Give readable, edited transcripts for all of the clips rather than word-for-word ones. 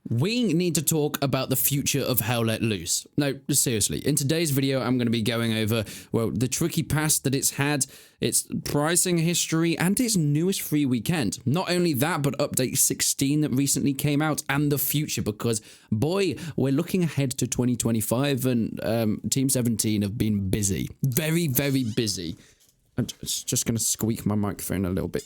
We need to talk about the future of Hell Let Loose. No, seriously, in today's video, I'm going to be going over, well, the tricky past that it's had, its pricing history, and its newest free weekend. Not only that, but update 16 that recently came out, and the future, because, boy, we're looking ahead to 2025, and Team 17 have been busy. Very, very busy. I'm just going to squeak my microphone a little bit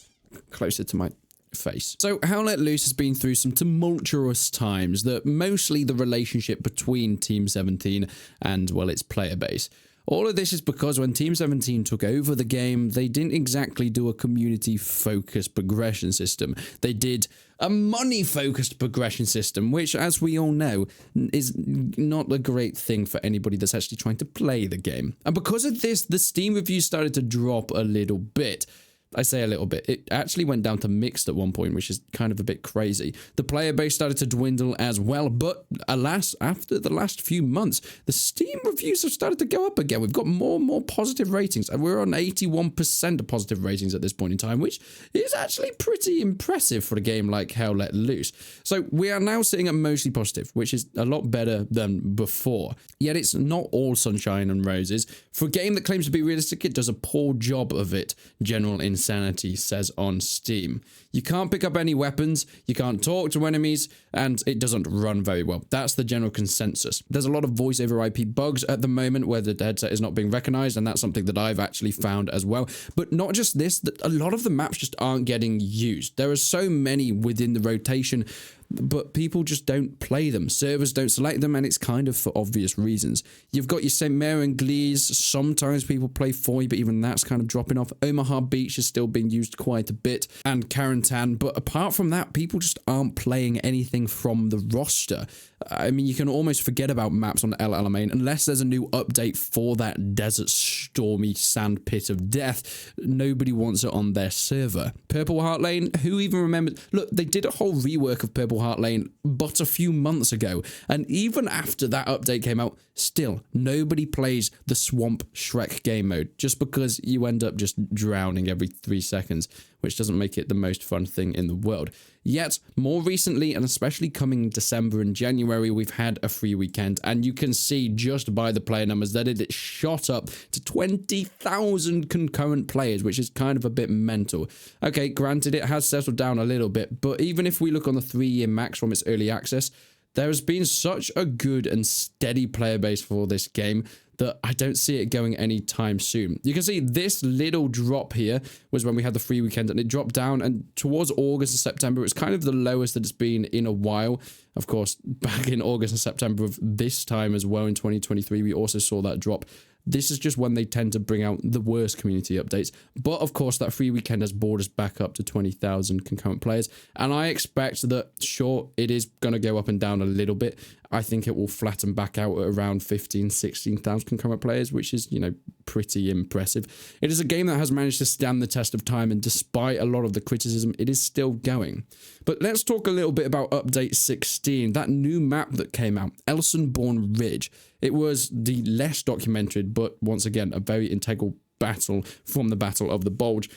closer to my face. So Hell Let Loose has been through some tumultuous times, that mostly the relationship between Team 17 and, well, its player base. All of this is because when Team 17 took over the game, they didn't exactly do a community-focused progression system. They did a money-focused progression system, which, as we all know, is not a great thing for anybody that's actually trying to play the game. And because of this, the Steam reviews started to drop a little bit. I say a little bit. It actually went down to mixed at one point, which is kind of a bit crazy. The player base started to dwindle as well, but alas, after the last few months, the Steam reviews have started to go up again. We've got more and more positive ratings, and we're on 81% of positive ratings at this point in time, which is actually pretty impressive for a game like Hell Let Loose. So we are now sitting at mostly positive, which is a lot better than before. Yet it's not all sunshine and roses. For a game that claims to be realistic, it does a poor job of it. General insanity says on Steam. You can't pick up any weapons, you can't talk to enemies, and it doesn't run very well. That's the general consensus. There's a lot of voice over IP bugs at the moment where the headset is not being recognized, and that's something that I've actually found as well. But not just this, that a lot of the maps just aren't getting used. There are so many within the rotation, but people just don't play them. Servers don't select them, and it's kind of for obvious reasons. You've got your St. Mary and Glees. Sometimes people play Foy, but even that's kind of dropping off. Omaha Beach is still being used quite a bit, and Carentan. But apart from that, people just aren't playing anything from the roster. I mean, you can almost forget about maps on El Alamein unless there's a new update for that desert stormy sand pit of death. Nobody wants it on their server. Purple Heart Lane, who even remembers? Look, they did a whole rework of Purple Heart Lane but a few months ago, and even after that update came out, still nobody plays the Swamp Shrek game mode, just because you end up just drowning every 3 seconds, which doesn't make it the most fun thing in the world. Yet, more recently, and especially coming December and January, we've had a free weekend, and you can see just by the player numbers that it shot up to 20,000 concurrent players, which is kind of a bit mental. Okay, granted, it has settled down a little bit, but even if we look on the 3-year max from its early access, there has been such a good and steady player base for this game that I don't see it going anytime soon. You can see this little drop here was when we had the free weekend, and it dropped down, and towards August and September, it was kind of the lowest that it's been in a while. Of course, back in August and September of this time as well in 2023, we also saw that drop. This is just when they tend to bring out the worst community updates. But of course, that free weekend has brought us back up to 20,000 concurrent players. And I expect that, sure, it is going to go up and down a little bit. I think it will flatten back out at around 15,000, 16,000 concurrent players, which is, you know, pretty impressive. It is a game that has managed to stand the test of time, and despite a lot of the criticism, it is still going. But let's talk a little bit about Update 16, that new map that came out, Elsenborn Ridge. It was the less documented, but once again, a very integral battle from the Battle of the Bulge,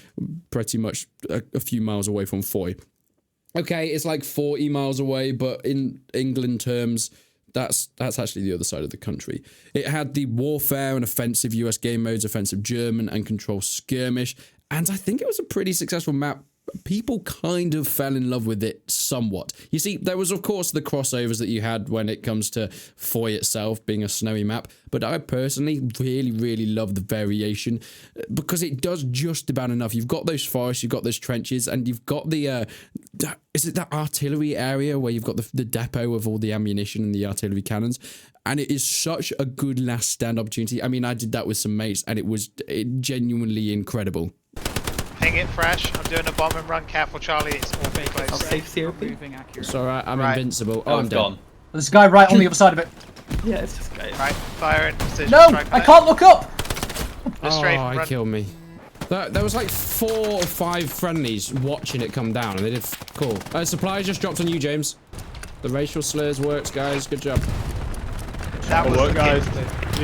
pretty much a few miles away from Foy. Okay, it's like 40 miles away, but in England terms, that's actually the other side of the country. It had the warfare and offensive US game modes, offensive German, and control skirmish, and I think it was a pretty successful map. People kind of fell in love with it somewhat. You see, there was, of course, the crossovers that you had when it comes to Foy itself being a snowy map, but I personally really, really love the variation because it does just about enough. You've got those forests, you've got those trenches, and you've got the, is it that artillery area where you've got the depot of all the ammunition and the artillery cannons? And it is such a good last stand opportunity. I mean, I did that with some mates, and it was genuinely incredible. Ping it fresh. I'm doing a bomb and run. Careful, Charlie. It's awfully close. I'll safety open. It's alright, I'm invincible. Oh, I'm gone. dead. There's a guy right on the other side of it. Yeah, it's just great. Right, fire and precision. No, I can't look up. Just straight Oh, run. it killed me. There was like 4 or 5 friendlies watching it come down, and they did cool. Supply just dropped on you, James. The racial slurs works, guys. Good job. That was the guys.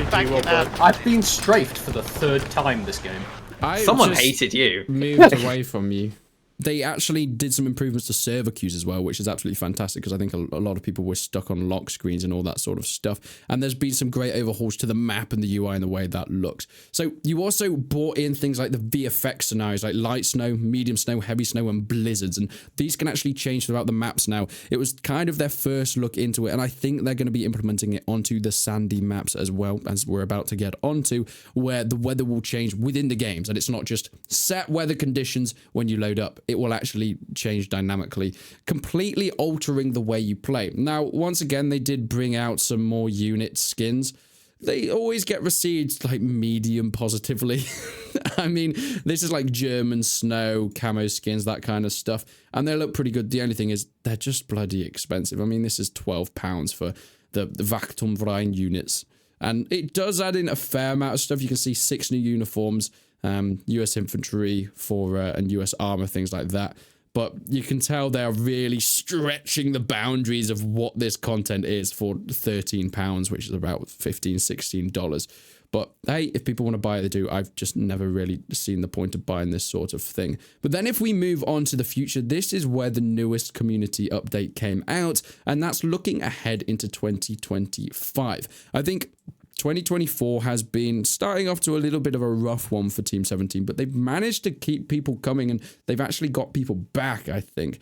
Thank you, man. I've been strafed for the 3rd time this game. Someone hated you. Moved away from you. they actually did some improvements to server queues as well, which is absolutely fantastic because I think a lot of people were stuck on lock screens and all that sort of stuff. And there's been some great overhauls to the map and the UI and the way that looks. So you also brought in things like the VFX scenarios, like light snow, medium snow, heavy snow, and blizzards. And these can actually change throughout the maps now. It was kind of their first look into it, and I think they're going to be implementing it onto the sandy maps as well, as we're about to get onto, where the weather will change within the games. And it's not just set weather conditions when you load up. It will actually change dynamically, completely altering the way you play. Now, once again, they did bring out some more unit skins. They always get received like medium positively. I mean, this is like German snow, camo skins, that kind of stuff. And they look pretty good. The only thing is they're just bloody expensive. I mean, this is £12 for the Wachturmverein units. And it does add in a fair amount of stuff. You can see 6 new uniforms, US infantry and US armor, things like that. But you can tell they're really stretching the boundaries of what this content is for £13, which is about $15, $16. But hey, if people want to buy it, they do. I've just never really seen the point of buying this sort of thing. But then if we move on to the future, this is where the newest community update came out, and that's looking ahead into 2025. I think 2024 has been starting off to a little bit of a rough one for Team 17, but they've managed to keep people coming, and they've actually got people back, I think.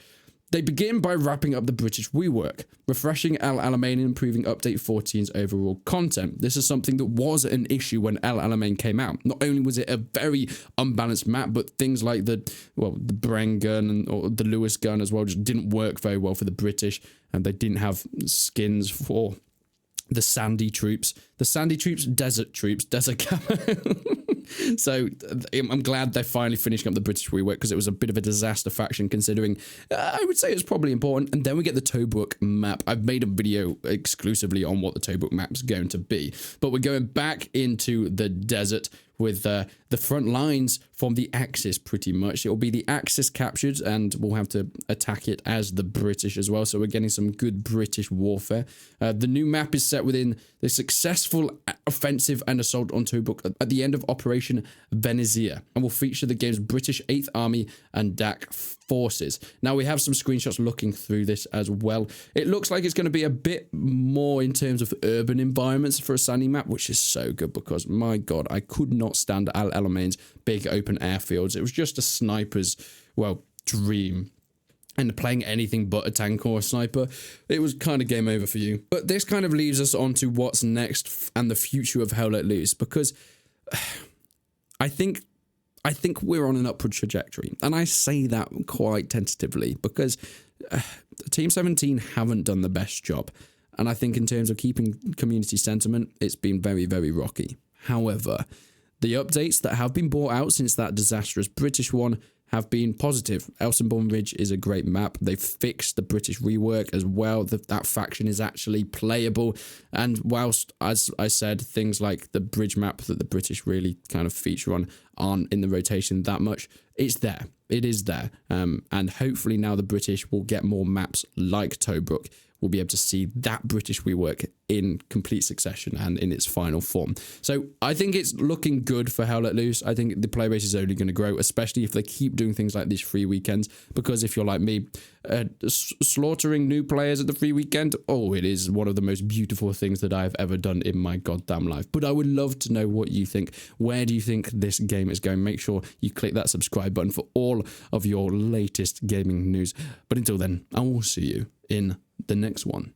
They begin by wrapping up the British rework, refreshing El Alamein and improving Update 14's overall content. This is something that was an issue when El Alamein came out. Not only was it a very unbalanced map, but things like the Bren gun or the Lewis gun as well just didn't work very well for the British, and they didn't have skins for the sandy troops, desert troops, desert camo. So I'm glad they're finally finishing up the British rework, because it was a bit of a disaster faction, considering I would say it's probably important. And then we get the Tobruk map. I've made a video exclusively on what the Tobruk map's going to be, but we're going back into the desert with the front lines from the Axis, pretty much. It'll be the Axis captured, and we'll have to attack it as the British as well. So we're getting some good British warfare. The new map is set within the successful offensive and assault on Tobruk at the end of Operation Venezia, and will feature the game's British 8th Army and DAC forces. Now, we have some screenshots looking through this as well. It looks like it's going to be a bit more in terms of urban environments for a sandy map, which is so good, because my god, I could not stand Al Alameин's big open airfields. It was just a sniper's, well, dream. And playing anything but a tank or a sniper, it was kind of game over for you. But this kind of leaves us on to what's next and the future of Hell Let Loose, because I think we're on an upward trajectory. And I say that quite tentatively, because Team 17 haven't done the best job. And I think in terms of keeping community sentiment, it's been very, very rocky. However, the updates that have been brought out since that disastrous British one have been positive. Elsenborn Ridge is a great map. They've fixed the British rework as well. That faction is actually playable. And whilst, as I said, things like the bridge map that the British really kind of feature on aren't in the rotation that much, it's there. It is there. And hopefully now the British will get more maps like Tobruk. We'll be able to see that British rework in complete succession and in its final form. So I think it's looking good for Hell Let Loose. I think the player base is only going to grow, especially if they keep doing things like these free weekends. Because if you're like me, slaughtering new players at the free weekend, oh, it is one of the most beautiful things that I've ever done in my goddamn life. But I would love to know what you think. Where do you think this game is going? Make sure you click that subscribe button for all of your latest gaming news. But until then, I will see you in the next one.